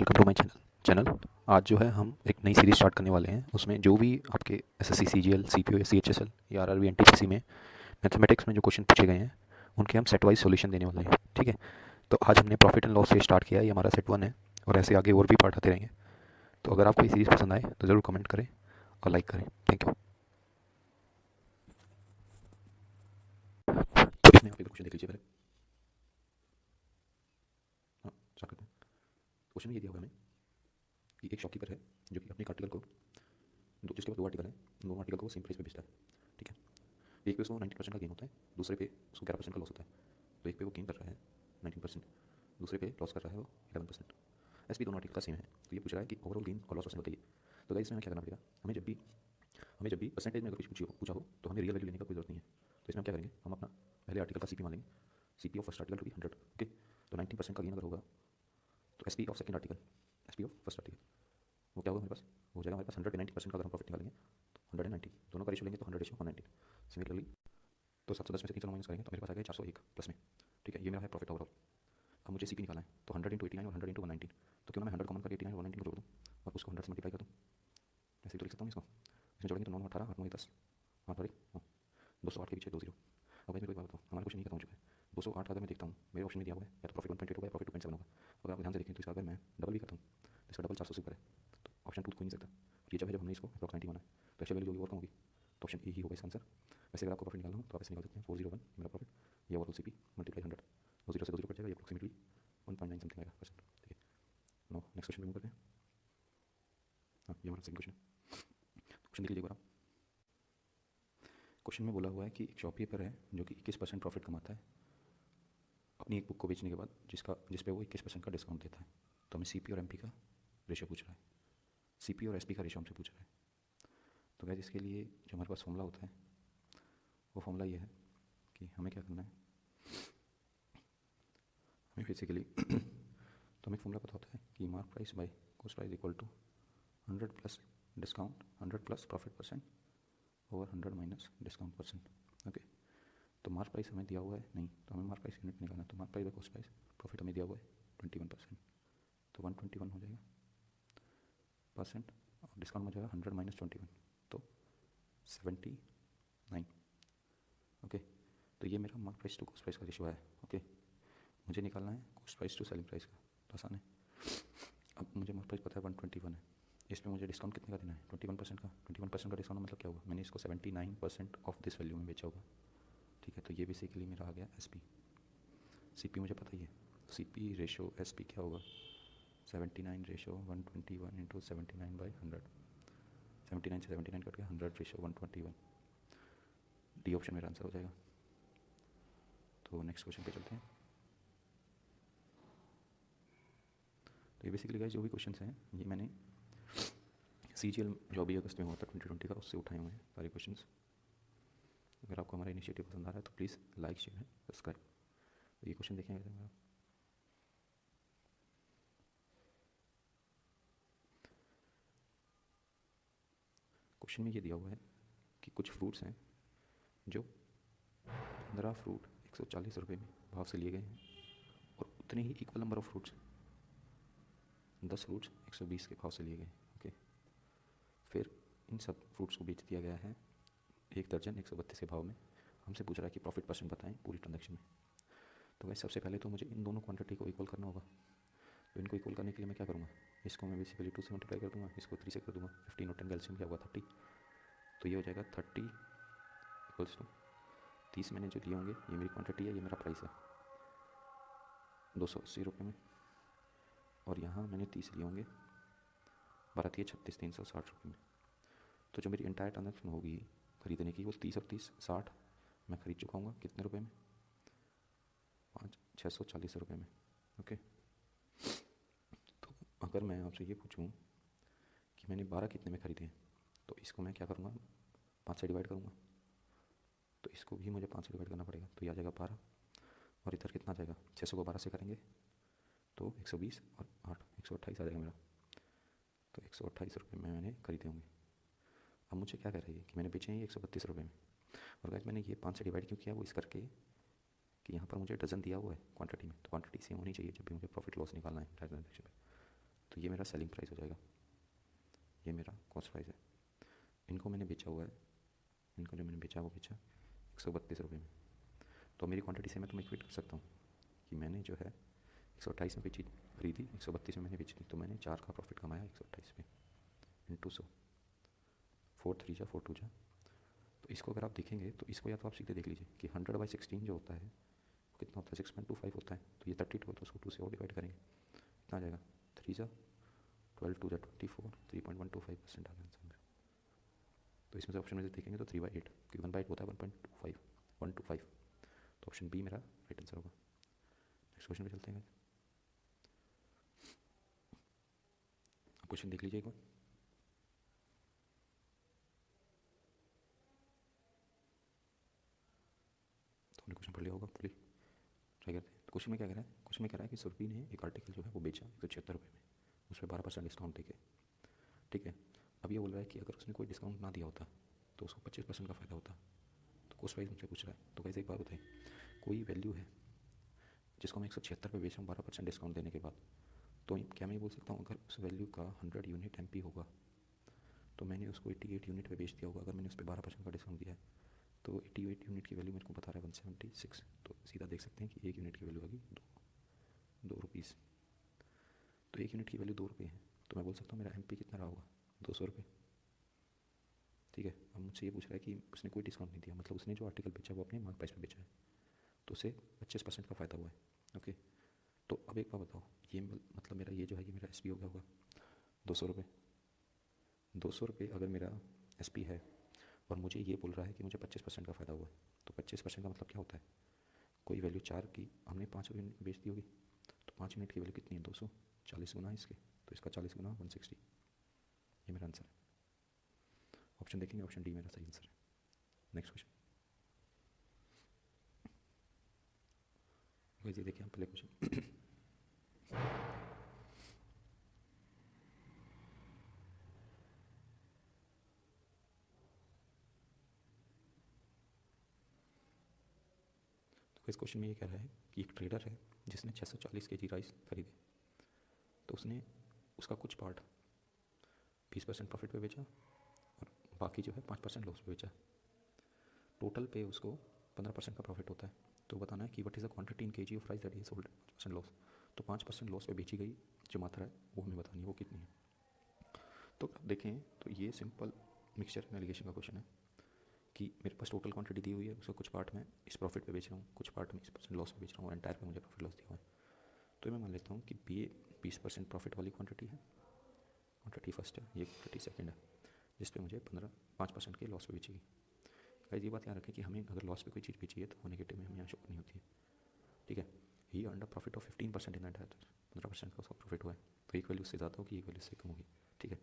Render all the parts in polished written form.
Welcome to my channel. आज जो है हम एक नई सीरीज़ स्टार्ट करने वाले हैं। उसमें जो भी आपके एसएससी सीजीएल सीपीओ या सीएचएसएल या आरआरबी एनटीपीसी में मैथमेटिक्स में जो क्वेश्चन पूछे गए हैं उनके हम सेट वाइज सॉल्यूशन देने वाले हैं। ठीक है, तो आज हमने प्रॉफिट एंड लॉस से स्टार्ट किया है, ये हमारा सेट 1 है और ऐसे आगे और भी पार्ट आते रहेंगे। तो अगर आपको ये सीरीज़ पसंद आए तो ज़रूर कमेंट करें और लाइक करें। Thank you. तो इसमें आप एक क्वेश्चन देख लीजिए पहले। हाँ, स्टार्ट करते हैं। क्वेश्चन में ये दिया हुआ है हमें कि एक शॉपकीपर है जो कि अपने आर्टिकल को जिसके पास दो आर्टिकल हैं, दोनों आर्टिकल को सेम प्राइस पे बेचता है। ठीक है, एक पे उसको 90% का गेन होता है, दूसरे पे उसको 11% का लॉस होता है। तो एक पे वो गेन कर रहा है 19%, दूसरे पे लॉस कर रहा है वो 11%। एसपी दोनों आर्टिकल का सेम है, तो ये पूछ रहा है कि ओवरऑल गेन और लॉस परसेंट बताइए। तो गाइस इसमें हमें क्या करना पड़ेगा, हमें जब भी परसेंटेज में अगर कुछ पूछा हो तो हमें रियल वैल्यू लेने का कोई जरूरत नहीं है। तो इसमें हम क्या करेंगे, हम अपना पहले आर्टिकल का सीपी मान लेंगे। CP of first article to be 100। Okay, तो 19% का गेन अगर होगा तो SP of second article, SP of first article वो क्या होगा हमारे पास, हो जाएगा हमारे पास 100 पे 90% का अगर हम प्रॉफिट निकालेंगे तो 190, दोनों का रेशियो लेंगे तो 100:119। सिमिलरली तो 710 में से 300 माइनस करेंगे तो मेरे पास आ गया 401 प्लस में। ठीक है, ये मेरा है प्रॉफिट ओवरऑल। अब मुझे सीपी निकालना है, तो 100 × 89 और 100 × 119। तो क्यों ना मैं 100 कॉमन करके 89 और 119 को जोड़ दूँ और उसको 100 से मल्टीप्लाई कर दूँ। ऐसे ही तो लिख सकता हूँ इसको। इसमें जोड़ेंगे तो 9 18 8 9 10 8 बारी 208 के पीछे 2 0। अब मेरे को एक बात बताओ, हमारा क्वेश्चन ये खत्म हो चुका है। 208 अगर मैं देखता हूँ मेरे ऑप्शन में दिया हुआ है या तो प्रॉफिट 128 होगा या प्रॉफिट 2.7 होगा। अगर आप ध्यान से देखें तो इसका अगर मैं डबल भी करता हूँ तो इसका डबल 400 से ऊपर है, तो ऑप्शन 2 तो हो ही नहीं सकता। ये जब हमने इसको अप्रॉक्स 90 माना है तो एक्चुअल वैल्यू जो भी और कम होगी तो ऑप्शन ए ही होगा इसका आंसर। वैसे अगर आपको प्रॉफिट निकालना हो तो आप ऐसे निकाल सकते हैं 401 मेरा प्रॉफिट, ये ओवरऑल सीपी मल्टीप्लाई 100, 2 0 से 2 0 कट जाएगा, ये अप्रोक्सीमेटली 1.9 समथिंग आएगा परसेंट। ठीक है, नो नेक्स्ट क्वेश्चन मूव करते हैं। हाँ, ये हमारा सेकंड क्वेश्चन है। क्वेश्चन देख लीजिए एक बार आप। क्वेश्चन में बोला हुआ है कि एक शॉपकीपर है जो कि 21% प्रॉफिट कमाता है अपनी एक बुक को बेचने के बाद, जिस पे वो 21% का डिस्काउंट देता है। तो हमें सीपी और एमपी का रेशियो पूछ रहा है, सीपी और एसपी का रेशियो हमसे पूछ रहा है। तो गाइस इसके लिए जो हमारे पास फॉर्मूला होता है वो फॉर्मूला ये है कि हमें क्या करना है, हमें बेसिकली तो हमें फॉर्मूला पता होता है कि mark price by cost price equal to 100 plus discount, 100 plus profit percent over 100 minus discount percent. Okay, तो मार्क प्राइस हमें दिया हुआ है नहीं, तो हमें मार्क प्राइस यूनिट निकालना है। तो mark price by cost price, profit हमें दिया हुआ है 21%, तो 121 हो जाएगा परसेंट और डिस्काउंट में जाएगा 100 माइनस 21, तो 79। ओके, तो ये मेरा mark price to cost price का रेशियो है। ओके, मुझे निकालना है cost price to selling price का, तो आसान है। अब मुझे मार्क प्राइस पता है 121 है, इस पर मुझे डिस्काउंट कितने का देना है, 21% का। 21% का डिस्काउंट मतलब क्या होगा, मैंने इसको 79% ऑफ दिस वैल्यू में बेचा होगा। ठीक है, तो ये बेसिकली मेरा आ गया एसपी। सीपी मुझे पता ही है, सीपी रेशो एसपी क्या होगा, 79 रेशो 121 इंटू 79/100। 79 से 79 कट गया, 100 रेशो 121। डी ऑप्शन मेरा आंसर हो जाएगा। तो नेक्स्ट क्वेश्चन पे चलते हैं। तो ये बेसिकली गाइस जो भी क्वेश्चंस हैं ये मैंने सीजीएल जो अभी अगस्त में हुआ था 2020 का, उससे उठाए हुए हैं सारे क्वेश्चंस। अगर आपको हमारा इनिशिएटिव पसंद आ रहा है तो please like share and subscribe. तो ये क्वेश्चन देखेंगे हमारा। क्वेश्चन में ये दिया हुआ है कि कुछ फ्रूट्स हैं जो 15 फ्रूट 140 रुपये में भाव से लिए गए हैं और उतने ही equal number of fruits 10 fruits 120 के भाव से लिए गए। ओके, फिर इन सब फ्रूट्स को बेच दिया गया है एक दर्जन 132 के भाव में। हमसे पूछ रहा है कि प्रॉफिट परसेंट बताएं पूरी ट्रांजैक्शन में। तो वैसे सबसे पहले तो मुझे इन दोनों क्वांटिटी को इक्वल करना होगा। तो इनको इक्वल करने के लिए मैं क्या करूँगा, इसको मैं बेसिकली 2 से मल्टीप्लाई कर दूँगा, इसको 3 से कर दूँगा। 15 और 10 कैल्शियम क्या हुआ 30, तो ये हो जाएगा 30 इक्वल्स टू 30 मैंने जो लिए होंगे ये मेरी क्वांटिटी है, ये मेरा प्राइस है 280 रुपये में, और यहाँ मैंने 30 लिए होंगे 12 है 36 360 रुपये में। तो जो मेरी इंटायर ट्रांजेक्शन होगी खरीदने की वो 30 और 30 60 मैं खरीद चुका हूँ कितने रुपए में, 640 रुपये में। ओके, तो अगर मैं आपसे ये पूछूं कि मैंने 12 कितने में खरीदे हैं, तो इसको मैं क्या करूँगा 5 से डिवाइड करूँगा, तो इसको भी मुझे 5 से डिवाइड करना पड़ेगा, तो ये आ जाएगा 12, और इधर कितना आ जाएगा 600 को 12 से करेंगे तो 120 और 8 128 आ जाएगा मेरा। तो 128 रुपये में मैंने खरीदे होंगे। अब मुझे क्या कह रही है कि मैंने बेचे हैं 132 रुपये में, और गाइस मैंने ये 5 से डिवाइड क्यों किया वो इस करके कि यहाँ पर मुझे डजन दिया हुआ है क्वांटिटी में, तो क्वांटिटी सेम होनी चाहिए जब भी मुझे प्रॉफिट लॉस निकालना है ट्रांजैक्शन पे। तो ये मेरा सेलिंग प्राइस हो जाएगा, ये मेरा कॉस्ट प्राइस है। इनको मैंने बेचा हुआ है, इनको जो मैंने बेचा वो बेचा 132 रुपये में। तो मेरी क्वांटिटी से मैं तुम्हें इक्वेट कर सकता हूँ कि मैंने जो है 128 में कोई चीज़ खरीदी, 132 में मैंने बेची थी, तो मैंने 4 का प्रॉफिट कमाया 128 में इंटू 100, 4 3 जा 4 2 जा। तो इसको अगर आप देखेंगे तो इसको या तो आप सीधे देख लीजिए कि 100/16 जो होता है वो कितना होता है, 6.25 होता है। तो ये 32 तो उसको 2 से और डिवाइड करेंगे, कितना आ जाएगा, 3 जा 12 2 जा 24, 3.125% आ गया आंसर मेरा। तो इसमें से ऑप्शन में से देखेंगे तो 3/8, क्योंकि 1/8 होता है 1.25, 125। तो ऑप्शन बी मेरा राइट आंसर होगा। नेक्स्ट क्वेश्चन पे चलते हैं। क्वेश्चन देख लीजिए एक बार। तो हमने क्वेश्चन पढ़ लिया होगा, फुली ट्राई करते हैं। तो क्वेश्चन में क्या कह रहा है, क्वेश्चन में कह रहा है कि सुरभि ने एक आर्टिकल जो है वो बेचा 176 रुपये में, उस पर 12% डिस्काउंट देके, ठीक है। अब ये बोल रहा है कि अगर उसने कोई डिस्काउंट ना दिया होता तो उसको 25% का फ़ायदा होता। तो कॉस्ट वाइज मुझसे पूछ रहा है। तो वैसे एक बात बताइए, कोई वैल्यू है जिसको मैं 176 पे बेच रहा हूँ 12% डिस्काउंट देने के बाद, तो क्या मैं ये बोल सकता हूँ अगर उस वैल्यू का 100 यूनिट MP होगा तो मैंने उसको 88 यूनिट पे बेच दिया होगा, अगर मैंने उस पर 12% का डिस्काउंट दिया है। तो 88 यूनिट की वैल्यू मेरे को बता रहा है 176, तो सीधा देख सकते हैं कि एक यूनिट की वैल्यू होगी 2 रुपीज़। तो एक यूनिट की वैल्यू 2 रुपये है, तो मैं बोल सकता हूँ मेरा MP कितना रहा होगा, 200 रुपये, ठीक है। अब मुझसे ये पूछ रहा है कि उसने कोई डिस्काउंट नहीं दिया, मतलब उसने जो आर्टिकल बेचा वो अपने मार्क प्राइस पे बेचा है, तो उसे 25% का फ़ायदा हुआ है, ओके। तो अब एक बात बताओ, ये मतलब मेरा ये जो है ये मेरा SP हो गया होगा 200 रुपये। 200 रुपये अगर मेरा SP है और मुझे ये बोल रहा है कि मुझे 25% का फ़ायदा हुआ है, तो 25% का मतलब क्या होता है, कोई वैल्यू 4 की हमने 5 यूनिट बेच दी होगी, तो 5 यूनिट की वैल्यू कितनी है, 200, 40 गुना इसके, तो इसका 40 गुना 160, ये मेरा आंसर है। ऑप्शन देखेंगे, ऑप्शन डी मेरा सही आंसर है। नेक्स्ट क्वेश्चन, वैसे देखिए हम पहले क्वेश्चन तो इस क्वेश्चन में ये कह रहा है कि एक ट्रेडर है जिसने 640 kg राइस खरीदे, तो उसने उसका कुछ पार्ट 20% प्रॉफिट पे बेचा और बाकी जो है 5% लॉस पे बेचा। टोटल पे उसको 15% का प्रॉफिट होता है। तो बताना है कि what is the quantity in KG of rice that he sold 5% loss. तो 5% लॉस पे बेची गई जो मात्रा है वो हमें बतानी है, वो कितनी है। तो देखें तो ये सिंपल मिक्सचर एनालिगेशन का क्वेश्चन है कि मेरे पास टोटल क्वांटिटी दी हुई है, उसका कुछ पार्ट मैं इस प्रॉफिट पे बेच रहा हूँ, कुछ पार्ट मैं इस % लॉस पे बेच रहा हूँ, एंटायर पे मुझे प्रॉफिट लॉस दिया हुआ है। तो मैं मान लेता हूँ कि ये 20% प्रॉफिट वाली क्वांटिटी है, क्वांटिटी फर्स्ट है, ये क्वांटिटी सेकंड है, जिस पे मुझे 5% के लॉस पे बेचेगी। गाइस ये बात याद रखें कि हमें अगर लॉस पे कोई चीज़ बेची है तो वो नेगेटिव में हमें यहाँ शो नहीं होती है, ठीक है। He earn a profit of 15% in entire, 15% का उसका प्रॉफिट हुआ है, तो एक वैल्यू उससे ज़्यादा होगी, एक वैल्यू उससे कम होगी, ठीक है।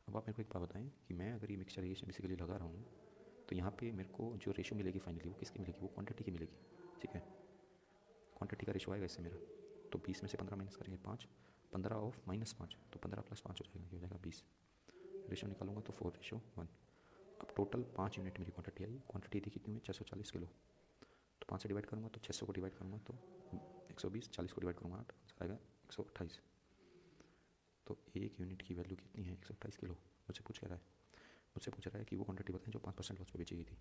अब आप मेरे को एक बात बताएं कि मैं अगर ये मिक्सचर ये बेसिकली लगा रहा हूँ तो यहाँ पे मेरे को जो रेशो मिलेगी फाइनली वो किसकी मिलेगी, वो क्वांटिटी की मिलेगी, ठीक है। क्वांटिटी का रेशो आएगा इससे मेरा, तो 20 में से 15 माइनस करेंगे 5, 15 ऑफ -5, तो 15 + 5 हो जाएगा, ये हो जाएगा 20। रेशो निकालूंगा तो 4:1। अब टोटल 5 यूनिट मेरी क्वांटिटी आई, क्वांटिटी थी कितनी हुई 640 किलो, तो 5 से डिवाइड करूँगा तो 600 को डिवाइड करूँगा तो 120, 40 को डिवाइड करूँगा 8, आंसर आएगा 128। तो एक यूनिट की वैल्यू कितनी है, 128 किलो। मुझसे पूछ रहा है, मुझसे पूछ रहा है कि वो क्वांटिटी बताएं जो 5% लॉस पे बेची गई थी।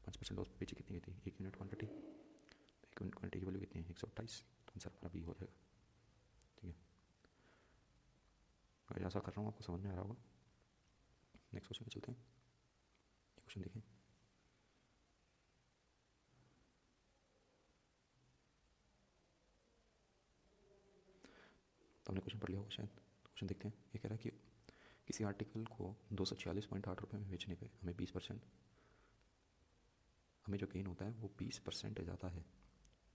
5% लॉस पे बेची कितनी गई थी, एक यूनिट क्वांटिटी, एक यूनिट क्वांटिटी की वैल्यू कितनी है 128, तो आंसर हमारा बी हो जाएगा, ठीक है। अगर ऐसा कर रहा हूँ आपको समझ में आ रहा होगा। नेक्स्ट क्वेश्चन में चलते हैं, क्वेश्चन देखें। तो हमने क्वेश्चन पढ़ लिया होगा शायद, क्वेश्चन देखते हैं। ये कह रहा है कि किसी आर्टिकल को 246.8 रुपये में बेचने पे हमें 20%, हमें जो गेन होता है वो 20% ज़्यादा है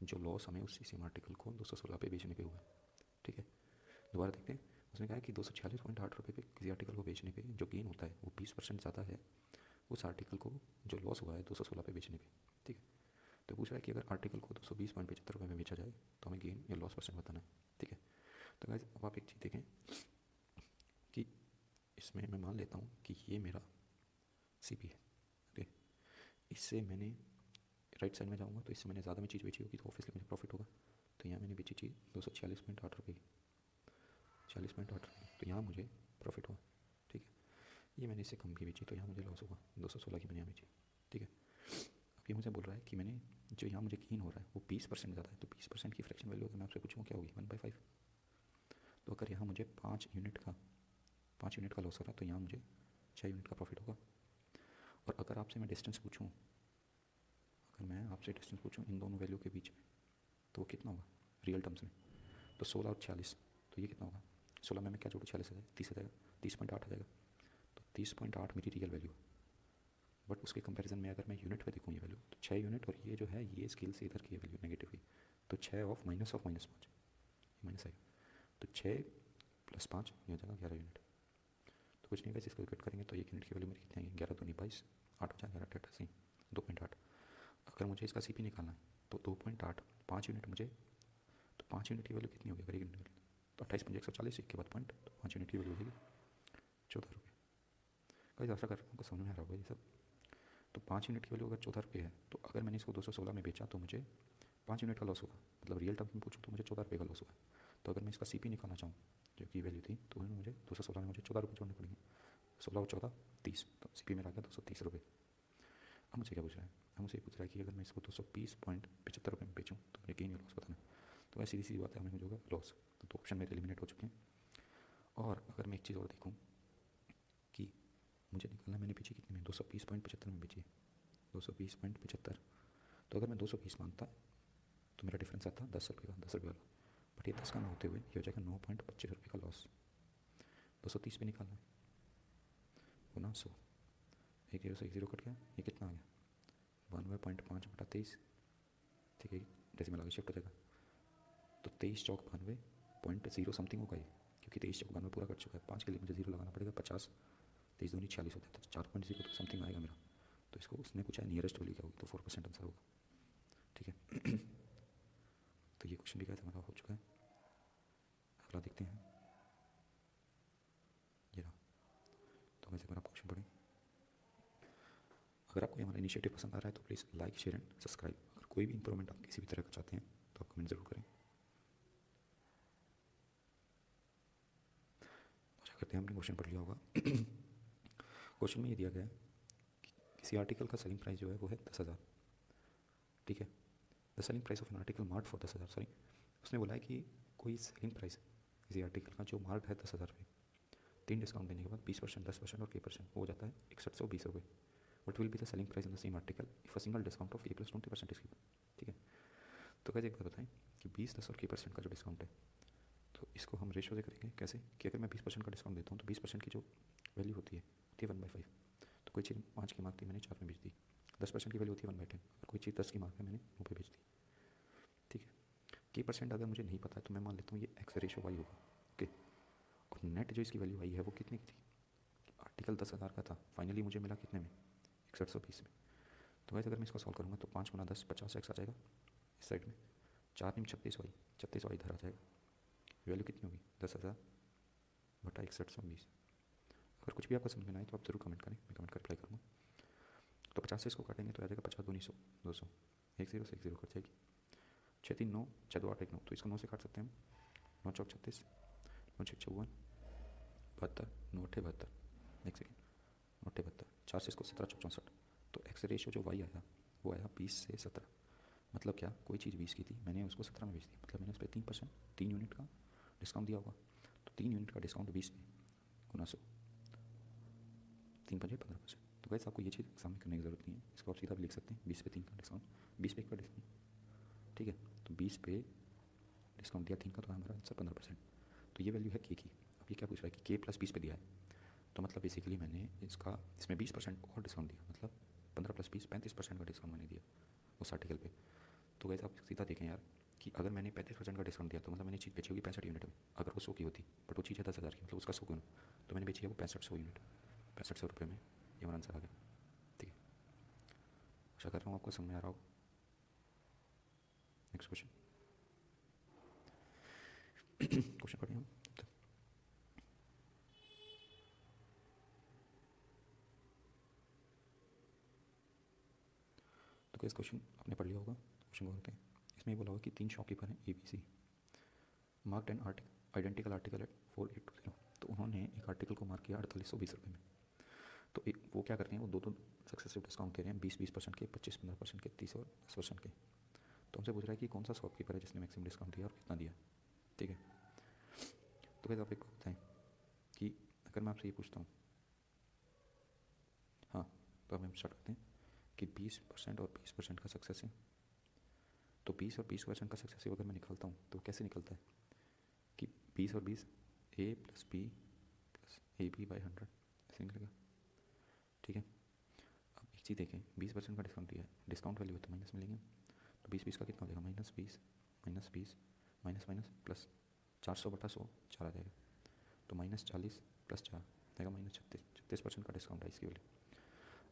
जो लॉस हमें उसी सेम आर्टिकल को 216 पे बेचने पे हुआ है, ठीक है। दोबारा देखते हैं, उसने कहा है कि 246.8 रुपये पे किसी आर्टिकल को बेचने पे जो गेन होता है वो 20% ज़्यादा है उस आर्टिकल को जो लॉस हुआ है 216 पे बेचने पे, ठीक है। तो पूछ रहा है कि अगर आर्टिकल को 220.75 रुपये में बेचा जाए तो हमें गेन या लॉस परसेंट बताना है, ठीक है। तो गाइस अब आप एक चीज़ देखें कि इसमें मैं मान लेता हूँ कि ये मेरा CP है, ओके। इससे मैंने राइट साइड में जाऊँगा तो इससे मैंने ज़्यादा में चीज़ बेची होगी तो ऑब्वियसली मुझे प्रॉफिट होगा। तो यहाँ मैंने बेची चीज़ 246.8 रुपये की, 40.8 रुपये, तो यहाँ मुझे प्रॉफिट हुआ, ठीक है। ये मैंने इससे कम की बेची तो यहाँ मुझे लॉस होगा, 216 की मैंने यहाँ बेची, ठीक है। अब ये मुझे बोल रहा है कि मैंने जो यहाँ मुझे गेन हो रहा है वो 20% ज़्यादा है, तो 20% की फ्रैक्शन वैल्यू अगर मैं आपसे पूछूँ क्या होगी, 1/5। तो अगर यहाँ मुझे 5 यूनिट का लॉस हो रहा है तो यहाँ मुझे 6 यूनिट का प्रॉफिट होगा। और अगर आपसे मैं डिस्टेंस पूछूँ, इन दोनों वैल्यू के बीच में, तो वो कितना होगा रियल टर्म्स में, तो 16 और 46, तो ये कितना होगा, 16 में मैं क्या जोड़ूँ, 46 आ जाएगा, 30 आ जाएगा, 30.8 आ जाएगा, तो 30.8 मेरी रियल वैल्यू है। बट उसके कंपैरिजन में अगर मैं यूनिट पे देखूँ ये वैल्यू, तो 6 यूनिट, और ये जो है ये स्केल से इधर की है वैल्यू नेगेटिव की, तो 6 ऑफ माइनस 5, माइनस आएगा, तो 6 + 5 ये हो जाएगा 11 यूनिट। तो कुछ नहीं है, इसको कट करेंगे तो एक यूनिट की वैल्यू मेरी कितनी आएगी, 11 दूनी 22, 8 हो जाएगा, 88, 2.8। अगर मुझे इसका CP निकालना है तो 2.8, 5 यूनिट मुझे, तो 5 यूनिट की वैल्यू कितनी होगी, अगर एक यूनिट, तो 28.140, एक के बाद पॉइंट, तो 5 यूनिट की वैल्यू होगी 14 रुपये। कई आशा कर रहा हूँ आपको समझ में आ रहा होगा ये सब। तो 5 यूनिट की वैल्यू अगर 14 रुपये है, तो अगर मैंने इसको 216 में बेचा तो मुझे 5 यूनिट का लॉस होगा, मतलब रियल टर्म में पूछूँ तो मुझे 14 रुपये का लॉस हुआ। तो अगर मैं इसका CP निकालना चाहूँ जो कि वैल्यू थी, तो मुझे 216 में मुझे 14 रुपये जोड़ने पड़ेंगे, 16 और 14 30, तो CP मेरा आ गया 230 रुपये। अब मुझे क्या पूछ रहा है, मुझे पूछ रहा है कि अगर मैं इसको 220.75 रुपये में बेचूँ तो मुझे गेन या लॉस बताना। तो ऐसी सीधी बात है, हमें मुझे होगा लॉस, तो 2 ऑप्शन मेरे एलिमिनेट हो चुके हैं। और अगर मैं एक चीज़ और देखूँ कि मुझे निकालना, मैंने बेची कितने में, 220.75 में बेची है, 220.75, तो अगर मैं 220 मानता तो मेरा डिफरेंस आता 10 रुपये का, 10 रुपये वाला, बट ये 10 का ना होते हुए ये हो जाएगा 9.25 रुपये का लॉस। 230 पे निकालना है, गुना 100, 1 0 से 1 0 कट गया, ये कितना आ गया, 92.5/23, ठीक है, डेसिमल आगे शिफ्ट हो जाएगा, तो 23 चौक 92.0 समथिंग होगा ये, क्योंकि 23 चौक 92 पूरा कट चुका है, 5 के लिए मुझे 0 लगाना पड़ेगा, 50, 23 दूनी 46 होता है, तो 4.0 तो समथिंग आएगा मेरा। तो इसको उसने पूछा है नियरेस्ट वैल्यू क्या होगी, तो 4% आंसर होगा, ठीक है। तो ये क्वेश्चन भी क्या हमारा हो चुका है। अगला देखते हैं, ये रहा। तो वैसे अगर आप क्वेश्चन पढ़ें, अगर आपको हमारा इनिशिएटिव पसंद आ रहा है तो please like, share and subscribe. अगर कोई भी इंप्रूवमेंट आप किसी भी तरह का चाहते हैं तो आप कमेंट ज़रूर करें। आशा करते हैं हमने क्वेश्चन पढ़ लिया होगा। क्वेश्चन में ये दिया गया है कि किसी आर्टिकल का सेलिंग प्राइस जो है वो है 10,000, ठीक है। The selling price of an article marked for 10,000, sorry, उसने बोला है कि कोई सेलिंग प्राइस किसी आर्टिकल का जो मार्क्ड है 10,000 रुपये, 3 डिस्काउंट देने के बाद 20%, 10% और K% वो हो जाता है 6120 रुपये। What will be the selling price in the same article if a single discount of A + 20% is given, ठीक है। तो कैसे एक बात बताएं कि 20, 10 और K% का जो डिस्काउंट है, तो इसको हम रेशो से करेंगे कैसे, कि अगर मैं 20% का डिस्काउंट देता हूँ तो 20% की जो वैल्यू होती है 1/5। तो कोई चीज़ 5 की मार्क थी मैंने 4 में बेच दी, 10% की वैल्यू होती है 1/10, और कोई चीज़ 10 की मार्क है मैंने 9 पे बेच दी, ठीक है। K% अगर मुझे नहीं पता है तो मैं मान लेता हूँ ये X रेशो Y होगा, ओके। और नेट जो इसकी वैल्यू आई है वो कितने की थी, आर्टिकल 10,000 का था, फाइनली मुझे मिला कितने में, 6120 में। तो वैसे अगर मैं इसको सॉल्व करूँगा तो 5 × 10 50x आ जाएगा इस साइड में, 4 × 36y, 36y इधर आ जाएगा, वैल्यू कितनी होगी 10,000 बटा 6120। अगर कुछ भी आपको समझ में ना आए तो आप जरूर कमेंट करें, मैं कमेंट कर रिप्लाई करूँगा। तो 50 से इसको काटेंगे तो आ जाएगा 50 दूनी 100, 200, 1 0 से 1 0 कट जाएगी, 6 3 9, 6 2 8 1 9, तो इसको 9 से काट सकते हैं हम, 9 चौक 36, 9 6 54, 72, 9 8 72, एक सेकेंड, 9 8 72, 4 से इसको 17 चौक 64, तो एक्स रेशो जो वाई आया वो आया 20 से 17। मतलब क्या, कोई चीज़ 20 की थी मैंने उसको 17 में बेच दी, मतलब मैंने उस पर 3%, 3 यूनिट का डिस्काउंट दिया होगा, तो 3 यूनिट का डिस्काउंट 20 पे गुना 100, 3 5 15%। तो वैसे आपको ये चीज़ सामने करने की ज़रूरत नहीं है, इसको आप सीधा भी लिख सकते हैं 20 पे 3 का डिस्काउंट, 20 पे 1 का डिस्काउंट, ठीक है। तो 20 पे डिस्काउंट दिया 3 का, तो हमारा आंसर 15%। तो ये वैल्यू है के की। अब ये क्या पूछ रहा है कि K + 20 पे दिया है, तो मतलब बेसिकली मैंने इसमें 20% और डिस्काउंट दिया, मतलब 15 + 20 35% का डिस्काउंट मैंने दिया उस आर्टिकल पे। तो वैसे आप सीधा देखें यार कि अगर मैंने 35% का डिस्काउंट दिया तो मतलब मैंने चीज़ बेची होगी 65 यूनिट में, अगर वो 100 की होती, बट वो चीज़ है 10,000 की, मतलब उसका 100 गुना, तो मैंने बेची है वो 6500 यूनिट, 6500 रुपये में, ये हमारा आंसर आ गया, ठीक है। आशा कर रहा हूँ आपको समझ में आ रहा होगा। नेक्स्ट क्वेश्चन, क्वेश्चन पढ़ें हम। तो इस क्वेश्चन आपने पढ़ लिया होगा, क्वेश्चन को होते हैं, इसमें ये बोला होगा कि 3 शॉपकीपर हैं ABC, marked an article identical article at 4820। तो उन्होंने एक आर्टिकल को मार्क किया 4820 रुपये में। तो एक वो क्या करते हैं, वो दो सक्सेसिव डिस्काउंट दे रहे हैं, 20% के, 25-15% के, 30 और 10% के। तो हमसे पूछ रहा है कि कौन सा शॉपकीपर है जिसने मैक्सिमम डिस्काउंट दिया और कितना दिया। ठीक है, तो फिर आप एक बात बताएं कि अगर मैं आपसे ये पूछता हूँ, हाँ, तो अब हम स्टार्ट करते हैं कि 20% और 20% का सक्सेस है। तो 20 और 20% का सक्सेसिव अगर मैं निकालता हूँ तो कैसे निकलता है कि 20 और 20 A + B + AB/100 ऐसे निकलेगा। ठीक है, अब एक चीज़ देखें, 20% का डिस्काउंट दिया है, डिस्काउंट वैल्यू है तो माइनस मिलेंगे। तो 20 का कितना हो जाएगा, -20 -20 माइनस प्लस 400/100 4 आ जाएगा। तो -40 + 4 आएगा -36। 36% का डिस्काउंट है इसकी वैल्यू।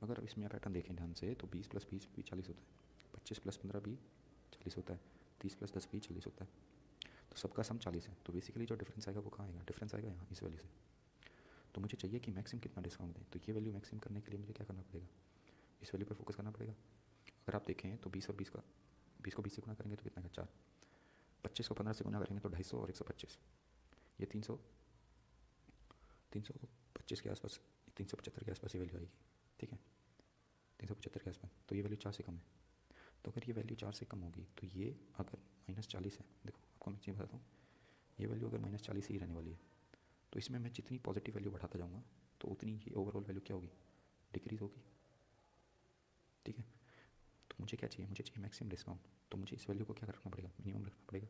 अगर इसमें पैटर्न देखें ध्यान से तो 20 + 20 भी 40 होता है, 25 + 15 भी 40 होता है, 30 + 10 भी 40 होता है। तो सबका सम 40 है। तो बेसिकली जो डिफरेंस आएगा वो कहाँ आएगा, डिफरेंस आएगा यहाँ इस वैल्यू से। तो मुझे चाहिए कि मैक्सिमम कितना डिस्काउंट दें, तो ये वैल्यू मैक्सिमम करने के लिए मुझे क्या करना पड़ेगा, इस वैल्यू पर फोकस करना पड़ेगा। अगर आप देखें तो 20 और 20 का, 20 को 20 से गुना करेंगे तो कितना का 4, 25 को 15 से गुना करेंगे तो 250 और 125, ये 325 के आसपास, 375 के आसपास ये वैल्यू आएगी। ठीक है, 375 के आसपास। तो ये वैल्यू 4 से कम है। तो अगर ये वैल्यू 4 से कम होगी तो ये अगर -40 है, देखो आपको मैं चीज़ बताता हूँ, ये वैल्यू अगर -40 ही रहने वाली है तो इसमें मैं जितनी पॉजिटिव वैल्यू बढ़ाता जाऊँगा तो उतनी ये ओवरऑल वैल्यू क्या होगी, डिक्रीज होगी। ठीक है, तो मुझे क्या चाहिए, मुझे चाहिए मैक्सिमम डिस्काउंट। तो मुझे इस वैल्यू को क्या रखना पड़ेगा, मिनिमम रखना पड़ेगा।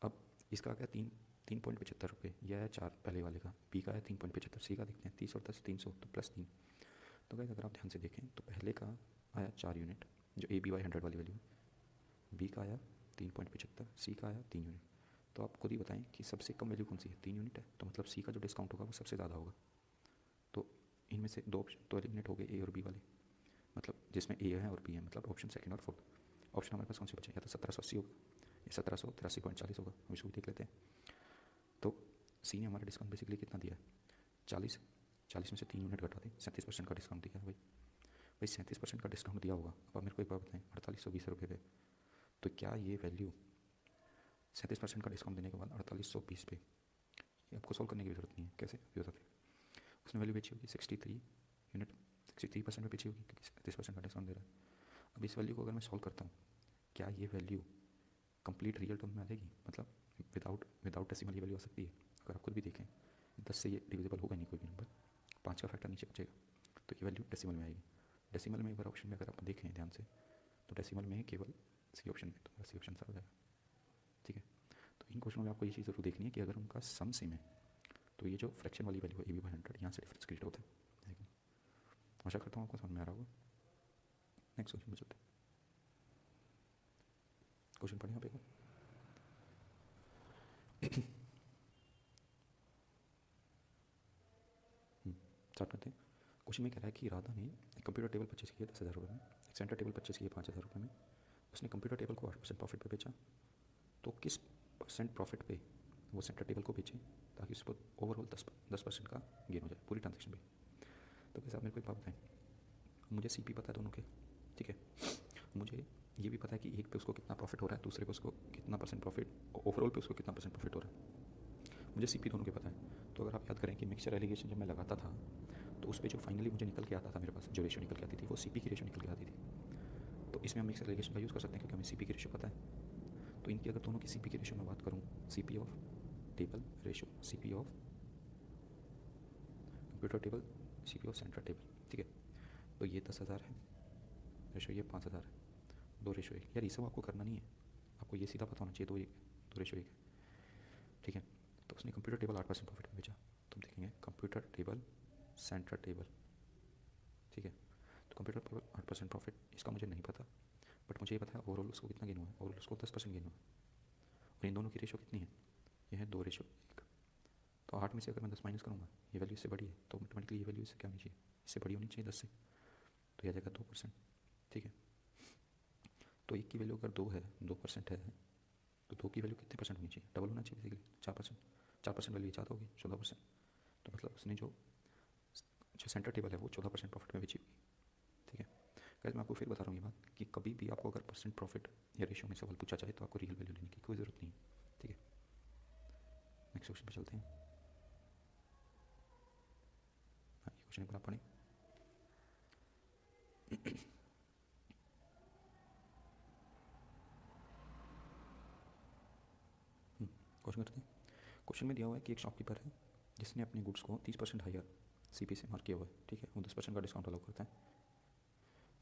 अब इसका क्या, 3.75 रुपये, यह है 4 पहले वाले का, बी का है 3.75, सी का देखते हैं 30 और 10 300, तो +3। तो गाइस अगर आप ध्यान से देखें तो पहले का आया 4 यूनिट जो AB/100 वाली वैल्यू है, बी का आया 3.75, सी का आया 3 यूनिट। तो आप खुद ही बताएं कि सबसे कम वैल्यू कौन सी है, 3 यूनिट है। तो मतलब सी का जो डिस्काउंट होगा वो सबसे ज़्यादा होगा। तो इनमें से 2 ऑप्शन तो एलिमिनेट हो गए, ए और बी वाले, मतलब जिसमें ए है और बी है, मतलब ऑप्शन सेकंड और फोर्थ। ऑप्शन हमारे पास कौन से बचे, या तो 1780 होगा या 1783.40 होगा, हम इसको भी देख लेते हैं। तो सी ने हमारा डिस्काउंट बेसिकली कितना दिया है, 40 40 में से 3 यूनिट घटा दें, 37% का डिस्काउंट दिया है भाई 37% का डिस्काउंट दिया होगा। अब आप मेरे को एक बात बताएं, 4820 रुपये पे, तो क्या ये वैल्यू 37% का डिस्काउंट देने के बाद 4820 पे, ये आपको सॉल्व करने की जरूरत नहीं है, कैसे भी बताते हैं। उसने वैल्यू बेची होगी 63 यूनिट, 63% में बेची होगी क्योंकि 37% का डिस्काउंट दे रहा है। अब इस वैल्यू को अगर मैं सॉल्व करता हूँ, क्या ये वैल्यू कंप्लीट रियल टर्म में आ जाएगी, मतलब विदाउट डेसिमल ये वैल्यू आ सकती है। अगर आप खुद भी देखें 10 से ये डिविजिबल होगा नहीं कोई भी नंबर, 5 का फैक्टर नीचे बचेगा, तो ये वैल्यू डेसिमल में आएगी। डेसिमल में एक बार ऑप्शन में अगर आप देखें ध्यान से तो डेसिमल में केवल सी ऑप्शन में, तो सी ऑप्शन सा हो जाएगा। ठीक है, तो इन क्वेश्चनों में आपको ये चीज़ जरूर देखनी है कि अगर उनका सम सेम है तो ये जो फ्रैक्शन वाली वैल्यू है AB/100, यहाँ से डिफरेंस क्रिएट होता है। आशा करता हूँ आपको समझ में आ रहा होगा। नेक्स्ट क्वेश्चन पर चलते हैं, क्वेश्चन पढ़ें आप एक बार। स्टार्ट करते हैं। क्वेश्चन में कह रहा है कि राधा ने एक कंप्यूटर टेबल परचेज किया 10,000 रुपये में, एक सेंटर टेबल परचेज किया 5,000 रुपये में। उसने कंप्यूटर टेबल को 8% प्रॉफिट पे बेचा, तो किस % प्रॉफिट पे वो सेंटर टेबल को बेचे ताकि उस पर ओवरऑल 10% का गेन हो जाए पूरी ट्रांजेक्शन पे। तो कैसे आप मेरे को एक बात बताएं, मुझे CP पता है दोनों के, ठीक है, मुझे ये भी पता है कि एक पे उसको कितना प्रॉफिट हो रहा है, दूसरे पे उसको कितना % प्रॉफिट, ओवरऑल पे उसको कितना % प्रॉफिट हो रहा है, मुझे CP दोनों के पता है। तो अगर आप याद करें कि मिक्सचर एलिगेशन जब मैं लगाता था तो उस पर जो फाइनली मुझे निकल के आता था, मेरे पास जो रेशो निकल के आती थी वो CP की रेशो निकल के आती थी। तो इसमें हम मिक्सचर एलिगेशन का यूज़ कर सकते हैं क्योंकि हमें CP की रेशो पता है। तो इनकी अगर दोनों की CP की रेशो में बात करूँ, CP of table ratio, CP of computer table, CP of centre table, ठीक है। तो ये 10,000 है रेशो, ये 5,000 है, 2 रेशो 1। यार ये सब आपको करना नहीं है, आपको ये सीधा पता होना चाहिए 2 रेशो 1 है, ठीक है। तो उसने कंप्यूटर टेबल 8% प्रॉफिट में बेचा, तो हम देखेंगे कंप्यूटर टेबल सेंटर टेबल, ठीक है। तो कंप्यूटर टेबल 8% प्रॉफिट, इसका मुझे नहीं पता, बट मुझे ये पता है ओवरऑल उसको कितना गेन हुआ है, ओवरऑल उसको 10% गेन हुआ है। और इन दोनों की रेशो कितनी है, ये है 2 रेशो 1। तो 8 में से अगर मैं 10 माइनस करूँगा, ये वैल्यू इससे बड़ी है, तो ऑटोमेटिकली ये वैल्यू इससे क्या होनी चाहिए, इससे बड़ी होनी चाहिए 10 से, तो यह जाएगा 2%, ठीक है। तो 1 की वैल्यू अगर 2 है, 2% है, तो 2 की वैल्यू कितने % होनी चाहिए, डबल होना चाहिए बेसिकली, 4%। 4% वैल्यू ज़्यादा होगी 14%। तो मतलब उसने जो सेंटर टेबल है वो 14% प्रॉफिट में बेची होगी, ठीक है। गाइस मैं आपको फिर बता रहा हूँ ये बात कि कभी भी आपको अगर % प्रॉफिट या रेशियो में सवाल पूछा जाए तो आपको रियल वैल्यू लेने की कोई ज़रूरत नहीं है, ठीक है। नेक्स्ट क्वेश्चन पे चलते हैं। हाँ, ये क्वेश्चन एक बार आप पढ़ें। क्वेश्चन करते हैं। क्वेश्चन में दिया हुआ है कि एक शॉपकीपर है जिसने अपने गुड्स को 30% हायर सीपी से मार्क किया हुआ है, ठीक है, वो 10% का डिस्काउंट अलाउ करता है।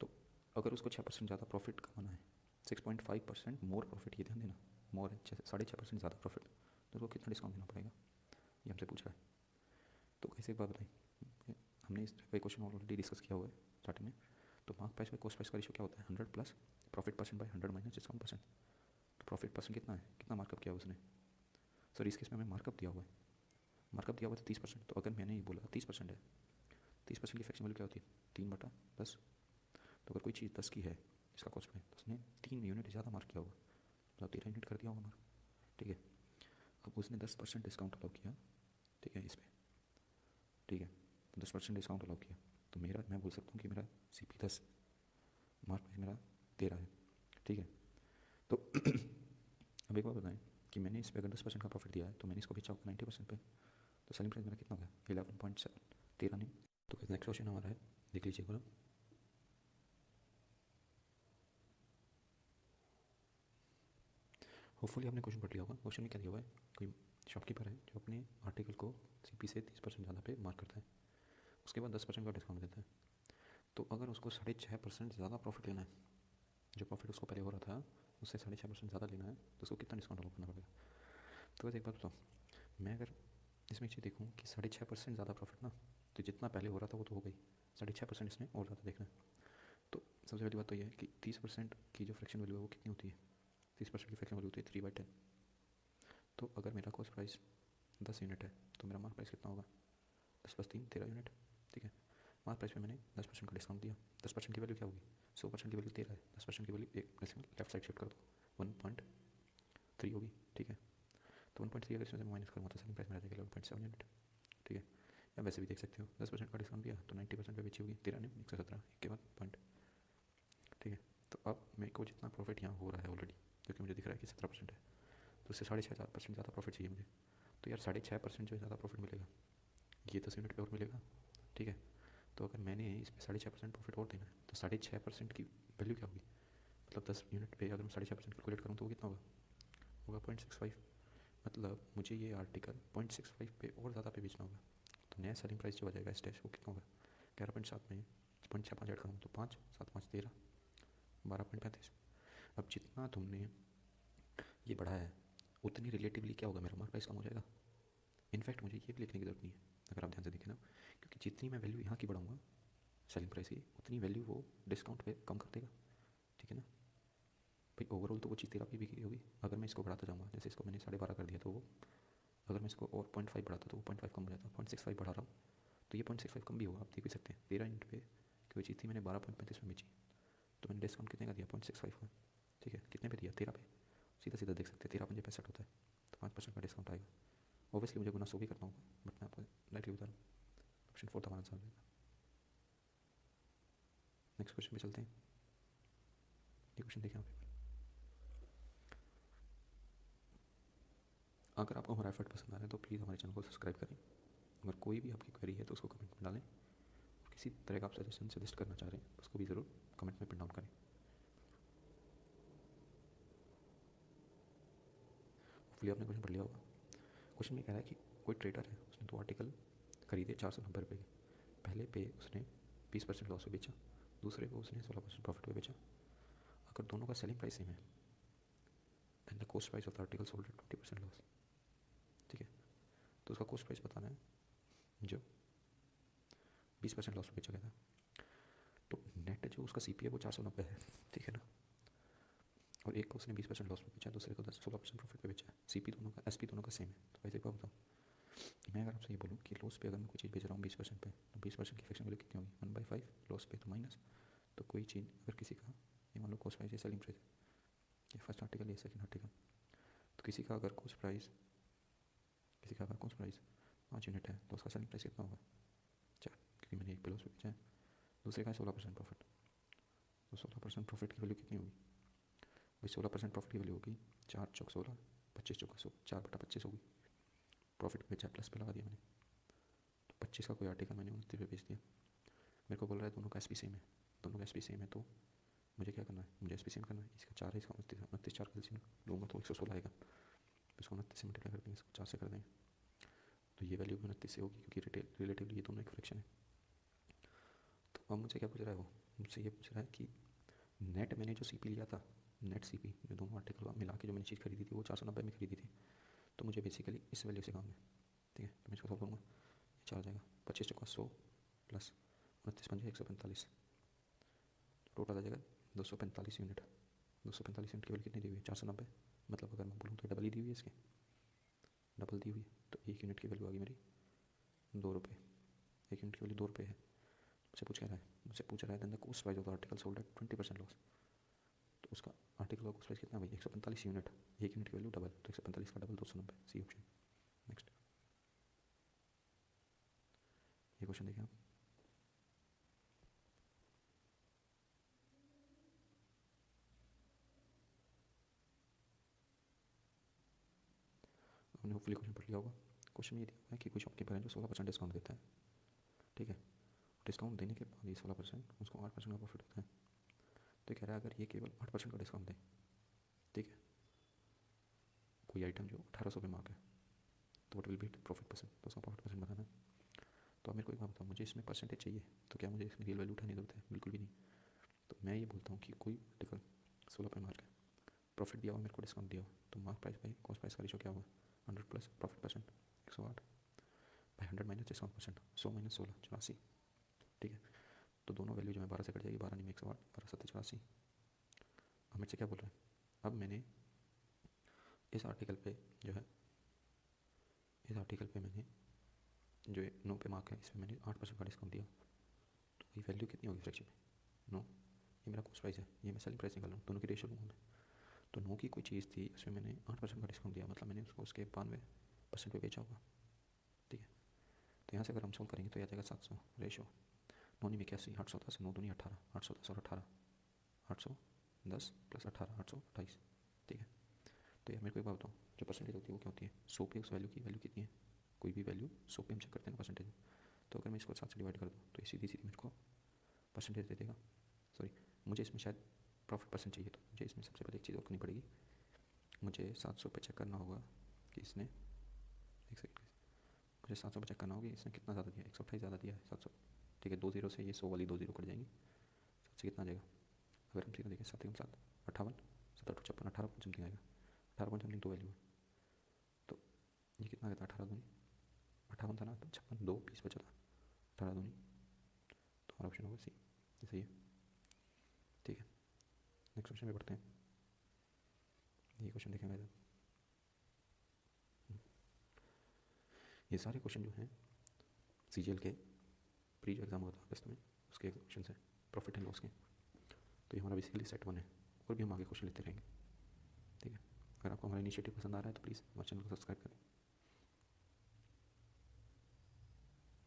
तो अगर उसको 6% ज़्यादा प्रॉफिट कमाना है, 6.5% मोर प्रॉफिट, ये ध्यान देना, मोर है, 6.5% ज़्यादा प्रॉफिट, तो उसको कितना डिस्काउंट देना पड़ेगा, ये हमसे पूछ रहा है। तो कैसे एक बात बताएं, हमने इस तरह का क्वेश्चन ऑलरेडी डिस्कस किया हुआ है स्टार्टिंग में। तो mark price by cost price का रेशियो क्या होता है, 100 plus profit percent by 100 minus discount percent. तो प्रॉफिट परसेंट कितना है, कितना मार्कअप किया हुआ उसने, सर इस केस में हमें मार्कअप दिया हुआ है, मार्कअप दिया हुआ था 30%। तो अगर मैंने ये बोला 30% है, 30% की फ्रैक्शन वैल्यू क्या होती है, 3/10। तो अगर कोई चीज़ 10 की है इसका कॉस्ट में, तो उसने 3 यूनिट ज़्यादा मार्क किया होगा, मतलब 13 यूनिट कर दिया होगा मार्क, ठीक है। अब उसने 10% डिस्काउंट अलाउ किया, ठीक है, इस पर, ठीक है, 10% डिस्काउंट अलाउ किया, तो मेरा, मैं बोल सकता हूँ कि मेरा CP 10, मार्क प्राइस मेरा 13 है, ठीक है। तो अब एक बात बताएं कि मैंने इस पर अगर 10% का प्रॉफिट दिया है तो मैंने इसको बेचा होगा 90% पे, तो सेलिंग प्राइस मेरा कितना होगा, 11.7, 13 नहीं। तो नेक्स्ट क्वेश्चन हमारा है, देख लीजिए बोला। होपफुली आपने क्वेश्चन पढ़ लिया होगा। क्वेश्चन में क्या दिया हुआ है, कोई शॉपकीपर है जो अपने आर्टिकल को CP से 30% ज़्यादा पे मार्क करता है, उसके बाद 10% का डिस्काउंट देता है। तो अगर उसको 6.5% ज़्यादा प्रॉफिट लेना है, जो प्रॉफिट उसको पहले हो रहा था उससे 6.5% ज़्यादा लेना है, तो उसको कितना डिस्काउंट अलाउ करना पड़ेगा। तो वैसे एक बात बताओ, मैं अगर इसमें एक चीज़ देखूँ कि 6.5% ज़्यादा प्रॉफिट ना, तो जितना पहले हो रहा था वो तो हो गई, 6.5% इसमें और ज़्यादा देखना है। तो सबसे पहली बात तो ये है कि 30% की जो फ्रैक्शन वैल्यू है वो कितनी होती है, 30% की फ्रैक्शन वैल्यू होती है 3/10। तो अगर मेरा कॉस्ट प्राइस 10 यूनिट है तो मेरा मार्क प्राइस कितना होगा, 10 + 3 13 यूनिट, ठीक है। मार्क प्राइस में मैंने 10% का डिस्काउंट दिया, 10% की वैल्यू क्या होगी, 100% की वैल्यू 13 है, 10% की वैल्यू एक लेफ्ट साइड शिफ्ट कर दो, 1.3 होगी, ठीक है। तो 1.3 अगर इसमें से माइनस करूँगा तो सेलिंग प्राइस में आ जाएगा 11.7 यूनिट, ठीक है। या वैसे भी देख सकते हो 10% का डिस्काउंट दिया तो 90% पे बेची होगी, 13 नहीं 117, के बाद पॉइंट, ठीक है। तो अब मेरे को जितना प्रॉफिट यहाँ हो रहा है ऑलरेडी, क्योंकि मुझे दिख रहा है कि 17% है, तो उससे 6.5% ज़्यादा प्रॉफिट चाहिए मुझे। तो यार 6.5% जो ज़्यादा प्रॉफिट मिलेगा ये 10 यूनिट पे और मिलेगा, ठीक है। तो अगर मैंने इसमें 6.5% प्रॉफिट और देना है तो 6.5% की वैल्यू क्या होगी, मतलब 10 यूनिट पे अगर मैं 6.5% कैलकुलेट करूँ तो वो कितना होगा 0.65। मतलब मुझे ये आर्टिकल 0.65 पे और ज़्यादा पे बेचना होगा। तो नया सेलिंग प्राइस जो आ जाएगा इस डैश वो कितना होगा, 11.7 में 0.65 ऐड करूँ तो 5 7 5 13, 12.35। अब जितना तुमने ये बढ़ाया है उतनी रिलेटिवली क्या होगा, मेरा मार्क प्राइस कम हो जाएगा। इनफैक्ट मुझे ये भी लिखने की जरूरत नहीं है, अगर आप ध्यान से देखें ना, क्योंकि जितनी मैं वैल्यू यहाँ की बढ़ाऊँगा सेलिंग प्राइस की, उतनी वैल्यू वो डिस्काउंट पे कम कर देगा, ठीक है ना भाई। ओवरऑल तो वो चीज़ 13 पे बिकी होगी, अगर मैं इसको बढ़ाता जाऊँगा, जैसे इसको मैंने 12.5 कर दिया, तो वो अगर मैं इसको और 0.5 बढ़ाता तो वो 0.5 कम हो जाता, 0.65 बढ़ा रहा हूँ तो ये 0.65 कम भी होगा, आप देख भी सकते हैं। 13 यूनिट पे कोई चीज़ थी मैंने 12.35 में बेची, तो मैंने डिस्काउंट कितने का दिया, 0.65 का, ठीक है। कितने पे दिया, 13 पे, सीधा सीधा देख सकते हैं 13 5 65 होता है, तो 5% का डिस्काउंट आएगा। ऑब्वियसली मुझे गुना 100 भी करना होगा, बट मैं आपको डायरेक्टली बता रहा हूँ, ऑप्शन 4 हमारा आंसर हो जाएगा। नेक्स्ट क्वेश्चन पे चलते हैं। ये क्वेश्चन देखें आप, अगर आपको हमारा एफर्ट पसंद आ रहा है तो प्लीज़ हमारे चैनल को सब्सक्राइब करें। अगर कोई भी आपकी क्वेरी है तो उसको कमेंट में डालें, और किसी तरह का आप सजेस्ट करना चाह रहे हैं तो उसको भी ज़रूर कमेंट में पिन डाउन करें। होपफुली आपने क्वेश्चन पढ़ लिया होगा। क्वेश्चन में कह रहा है कि कोई ट्रेडर है, उसने 2 आर्टिकल खरीदे 490 रुपये के, पहले पे उसने 20% लॉस पे बेचा, दूसरे को उसने 16% प्रॉफिट पे बेचा। अगर दोनों का सेलिंग प्राइस सेम है and the cost price of the article sold at 20% loss, ठीक है। तो उसका कॉस्ट प्राइस बताना है जो 20% लॉस पे बेचा गया था। तो नेट जो उसका CP है वो 490 है, ठीक है ना। और एक को उसने 20% लॉस पे बेचा, दूसरे को 16% प्रॉफिट पे बेचा है। CP दोनों का, SP दोनों का सेम है। तो वैसे एक बात बताओ, मैं अगर आपसे ये बोलूँ कि लॉस पे अगर मैं कोई चीज़ बेच रहा हूँ 20% पे, तो 20% की फ्रैक्शन वैल्यू कितनी होगी, 1/5, लॉस पे तो माइनस। तो कोई चीज़ अगर किसी का, ये मान लो कॉस्ट प्राइस है, सेलिंग प्राइस, ये फर्स्ट आर्टिकल, ये सेकंड आर्टिकल, तो किसी का अगर कॉस्ट प्राइस 5 यूनिट है तो उसका सेलिंग प्राइस कितना होगा 4, क्योंकि मैंने एक पे लॉस पे बेचा है। दूसरे का है 16% प्रॉफिट, तो 16% प्रॉफिट की वैल्यू कितनी होगी भाई, 16% प्रॉफिट की वैल्यू होगी 4 चौक 16, 25 चौका 100, 4/25 होगी, प्रॉफिट बेचा, प्लस पे लगा दिया मैंने। तो 25 का कोई आर्टिकल मैंने 29 पे बेच दिया। मेरे को बोल रहा है दोनों का एस पी सेम है, दोनों का एस पी सेम है, तो मुझे क्या करना है, मुझे एस पी सेम करना है। इसका 4 है, इसका 29 है, 29 4 कैल्सियम लूँगा तो 116 आएगा। इसको 29 से मल्टीप्लाई कर देंगे, इसको 4 से कर देंगे, तो ये वैल्यू 29 से होगी, क्योंकि रिलेटिवली ये दोनों एक फ्रैक्शन है। तो अब मुझसे क्या पूछ रहा है वो, मुझसे ये पूछ रहा है कि नेट मैंने जो सी पी लिया था, नेट सी पी जो दोनों आर्टिकल मिला के जो मैंने चीज़ खरीदी थी वो 490 में खरीदी थी, तो मुझे बेसिकली इस वैल्यू से काम है। ठीक है, तो मैं इसको सॉल्व करूँगा, ये 4 आ जाएगा, 25 टका 100 प्लस 29 पंजे 145, टोटल आ जाएगा 245 यूनिट। 245 यूनिट की वैल्यू कितनी दी हुई है, 490। मतलब अगर मैं बोलूँ तो डबल ही दी हुई है, इसके डबल दी हुई है, तो 1 यूनिट की वैल्यू आ गई मेरी 2 रुपये। 1 यूनिट की वैल्यू 2 रुपये है। मुझसे पूछ रहा है then the cost price of the article sold at 20% loss. तो उसका आर्टिकल का कॉस्ट प्राइस कितना भाई, 145 यूनिट, 1 यूनिट की वैल्यू डबल, तो 145 का डबल 290, सी ऑप्शन। नेक्स्ट ये क्वेश्चन देखिए आप, आपने होपफुली क्वेश्चन पढ़ लिया होगा। क्वेश्चन ये दिया है कि कोई शॉपकीपर है जो 16% डिस्काउंट देता है, ठीक है, डिस्काउंट देने के बाद ये 16% उसको 8% का प्रॉफिट होता है। तो कह रहा है अगर ये केवल 8% का डिस्काउंट दे, ठीक है, कोई आइटम जो 1800 पे मार्क है, तो what will be profit percent, तो उसका प्रॉफिट परसेंट बताना है। तो अब मेरे को एक बात बताओ, मुझे इसमें परसेंटेज चाहिए, तो क्या मुझे इसमें रियल वैल्यू उठाने की जरूरत है, बिल्कुल भी नहीं। तो मैं ये बोलता हूँ कि कोई आर्टिकल 16 पे मार्क है, प्रॉफिट दिया हुआ, मेरे को डिस्काउंट दिया हुआ, तो mark price by cost price का रेशो क्या होगा, 100 plus profit percent 108 by 100 minus discount percent 100 minus 16 84। ठीक है, तो दोनों वैल्यू जो है 12 से कट जाएगी, 12 नहीं में 108, 12 7 84। अब मेरे से क्या बोल रहा है, अब मैंने इस आर्टिकल पे जो है, इस आर्टिकल पे मैंने जो 9 पे मार्क है, इसमें मैंने 8% का डिस्काउंट दिया, तो ये वैल्यू कितनी होगी फ्रैक्शन में, 9। ये मेरा कॉस्ट प्राइस है, ये मैं सेलिंग प्राइस निकाल रहा हूँ, दोनों की रेशियो लूँगा मैं। तो 9 की कोई चीज़ थी, उसमें मैंने 8% का डिस्काउंट दिया, मतलब मैंने उसको उसके 92% पे बेचा होगा। ठीक है, तो यहाँ से अगर हम सोल्व करेंगे तो यह आ जाएगा 700 रेशो 9 में 81, 810 9 दूनी 18, 810 और 18 810 प्लस 18 828। ठीक है, तो यार मेरे को एक बात बताओ, जो परसेंटेज होती है वो क्या होती है, 100 पे उस वैल्यू की वैल्यू कितनी है, कोई भी वैल्यू 100 पे हम चेक करते हैं ना परसेंटेज। तो अगर मैं इसको 7 से डिवाइड कर दूँ तो ये सीधी सीधी मेरे को परसेंटेज दे देगा। सॉरी, मुझे इसमें शायद प्रॉफिट परसेंट चाहिए, तो मुझे इसमें सबसे पहले एक चीज़ और करनी पड़ेगी, मुझे 700 पे चेक करना होगा कि इसने, एक सेकंड, मुझे 700 पे चेक करना होगा इसने कितना ज़्यादा दिया है, 128 ज़्यादा दिया है 700। ठीक है, 2 जीरो से ये 100 वाली 2 जीरो कट जाएंगी, 7 से कितना आ जाएगा, अगर हम सीधा देखें 7 7 58 7 8 56 18 पॉइंट समथिंग आएगा, 18 पॉइंट समथिंग 2 वैल्यू है, तो ये कितना आता है 18 दूनी 58 था ना, तो 56 2 20 बचा था, 18 दूनी, तो हमारा ऑप्शन होगा सी, ये सही है। ठीक है, नेक्स्ट क्वेश्चन में पढ़ते हैं। ये क्वेश्चन देखेंगे, ये सारे क्वेश्चन जो हैं सीजीएल के प्री जो एग्ज़ाम होता है अगस्त में, उसके क्वेश्चन है प्रॉफिट एंड लॉस के। तो ये हमारा बेसिकली सेट 1 है, और भी हम आगे क्वेश्चन लेते रहेंगे। ठीक है, अगर आपको हमारा इनिशिएटिव पसंद आ रहा है तो प्लीज़ हमारे चैनल को सब्सक्राइब करें।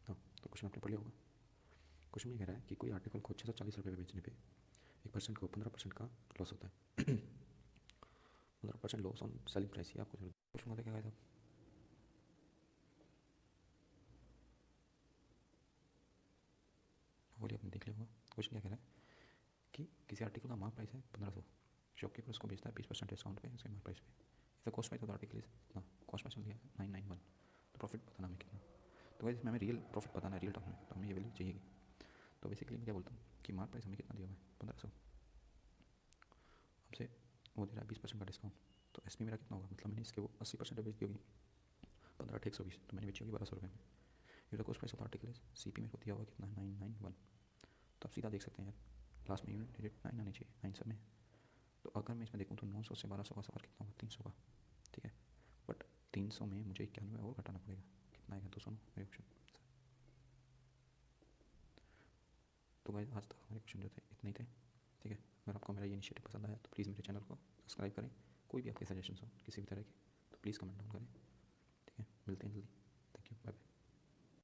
हाँ, तो क्वेश्चन आपने पढ़ लिया होगा। क्वेश्चन में कह रहा है कि कोई आर्टिकल को 640 रुपये बेचने पे 1% को 15% का लॉस होता है। 15% लॉस ऑन सेलिंग प्राइस, ये आपको क्वेश्चन होता है क्या था, बोलिए आपने देख लिया होगा। क्वेश्चन क्या कह रहा है कि किसी आर्टिकल का मार्क प्राइस है 1500, शॉपकीपर उसको बेचता है 20% डिस्काउंट पे उसके मार्क प्राइस पे, इसका cost price of the article is कितना, कॉस्ट प्राइस लिया 991, तो प्रॉफिट बताना हमें कितना। तो वैसे हमें रियल प्रॉफिट बताना है रियल टर्म में, तो हमें ये वैल्यू चाहिए। तो बेसिकली मैं क्या बोलता हूँ कि मार्क प्राइस हमें कितना दिया हुआ है 1500, हमसे वो दे रहा है 20% का डिस्काउंट, तो एस पी मेरा कितना होगा, मतलब मैंने इसके वो 80% बेच दी होगी, 15 8 120, तो मैंने बेची होगी 1200 रुपये में। ये कॉस्ट प्राइस ऑफ आर्टिकल है, सी पी मेरे को दिया हुआ कितना 991, तो आप सीधा देख सकते हैं यार लास्ट में यूनिट डिजिट 9 आनी चाहिए, 9 सब में। तो अगर मैं इसमें देखूँ तो 900 से 1200 का सफ़र कितना होगा 300 का। ठीक है, बट 300 में मुझे 91 और घटाना पड़ेगा, कितना आएगा 209, मेरे ऑप्शन। तो गाइस आज तक हमारे क्वेश्चन जो थे इतने ही थे। ठीक है, अगर आपको मेरा ये इनिशिएटिव पसंद आया तो प्लीज़ मेरे चैनल को सब्सक्राइब करें, कोई भी आपके सजेशन हो किसी भी तरह के तो प्लीज़ कमेंट डाउन करें। ठीक है, मिलते हैं जल्दी।